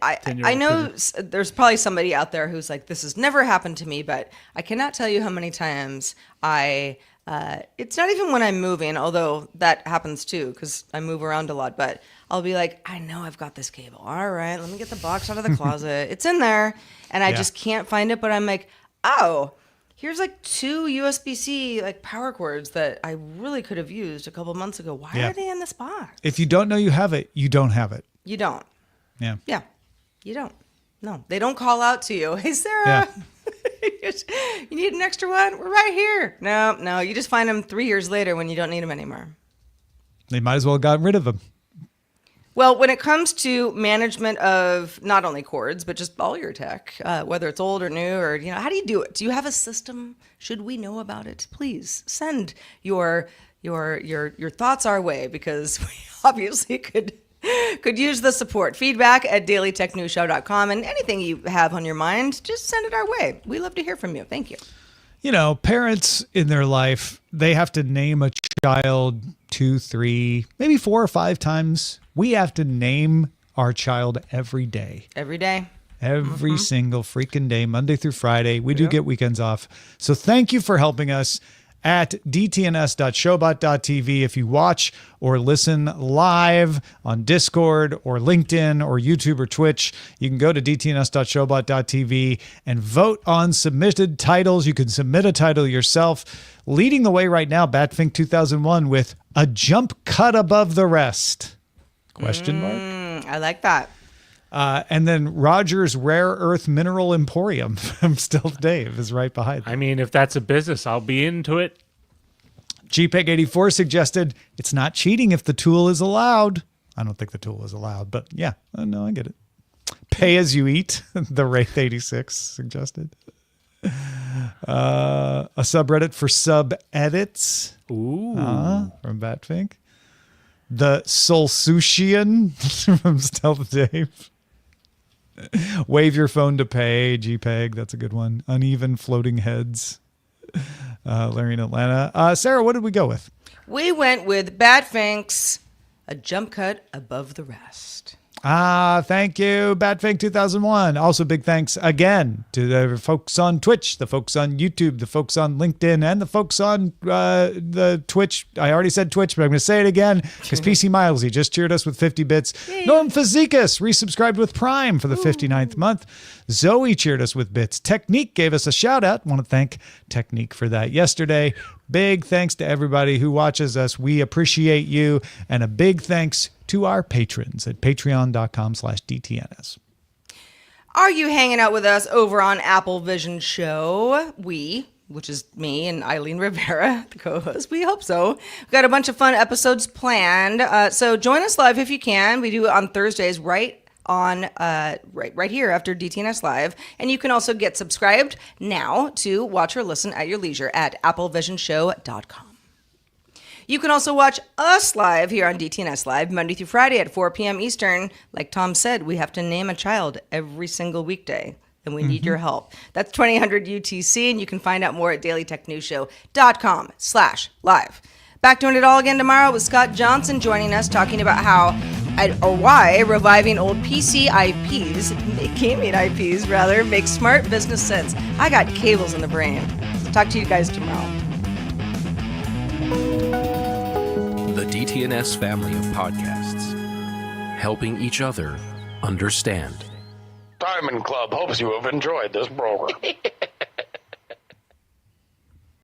I know there's probably somebody out there who's like, this has never happened to me, but I cannot tell you how many times it's not even when I'm moving, although that happens too, because I move around a lot, but I'll be like, I know I've got this cable. All right, let me get the box out of the closet. It's in there, and I just can't find it, but I'm like, oh, here's like 2 USB-C like power cords that I really could have used a couple months ago. Why are they in this box? If you don't know you have it, you don't have it. You don't. Yeah. Yeah, you don't. No, they don't call out to you. Hey, Sarah, you need an extra one? We're right here. No, you just find them 3 years later when you don't need them anymore. They might as well have gotten rid of them. Well, when it comes to management of not only cords, but just all your tech, whether it's old or new, or, how do you do it? Do you have a system? Should we know about it? Please send your thoughts our way, because we obviously could use the support. Feedback at dailytechnewsshow.com, and anything you have on your mind, just send it our way. We love to hear from you. Thank you. Parents in their life, they have to name a child 2, 3, maybe 4 or 5 times. We have to name our child every day. Every day. Every single freaking day, Monday through Friday. We do get weekends off. So thank you for helping us at dtns.showbot.tv. If you watch or listen live on Discord or LinkedIn or YouTube or Twitch, you can go to dtns.showbot.tv and vote on submitted titles. You can submit a title yourself. Leading the way right now, Batfink 2001 with A Jump Cut Above the Rest. Question mark? I like that. And then Roger's Rare Earth Mineral Emporium from Stealth Dave is right behind them. I mean, if that's a business, I'll be into it. GPEG84 suggested it's not cheating if the tool is allowed. I don't think the tool is allowed, but yeah, no, I get it. Pay as you eat, the Wraith86 suggested. A subreddit for sub-edits. Ooh. From Batfink. The Solsuchian from Stealth Dave. Wave your phone to pay, JPEG. That's a good one. Uneven floating heads. Larry in Atlanta. Sarah, what did we go with? We went with Batfink's A Jump Cut Above the Rest. Thank you, Batfink 2001. Also, big thanks again to the folks on Twitch, the folks on YouTube, the folks on LinkedIn, and the folks on the Twitch. I already said Twitch, but I'm going to say it again because PC Milesy just cheered us with 50 bits. Yay. Norm Fazekas resubscribed with Prime for the 59th month. Zoe cheered us with bits. Technique gave us a shout out. Want to thank Technique for that yesterday. Big thanks to everybody who watches us. We appreciate you. And a big thanks to our patrons at patreon.com/DTNS. Are you hanging out with us over on Apple Vision Show? Which is me and Eileen Rivera, the co-host. We hope so. We've got a bunch of fun episodes planned. So join us live if you can. We do it on Thursdays right here after DTNS Live. And you can also get subscribed now to watch or listen at your leisure at applevisionshow.com. You can also watch us live here on DTNS Live, Monday through Friday at 4 p.m. Eastern. Like Tom said, we have to name a child every single weekday, and we need your help. That's 2000 UTC, and you can find out more at dailytechnewsshow.com/live. Back doing it all again tomorrow with Scott Johnson joining us, talking about why reviving old PC IPs, gaming IPs rather, makes smart business sense. I got cables in the brain. Talk to you guys tomorrow. The DTNS family of podcasts, helping each other understand. Diamond Club hopes you have enjoyed this program.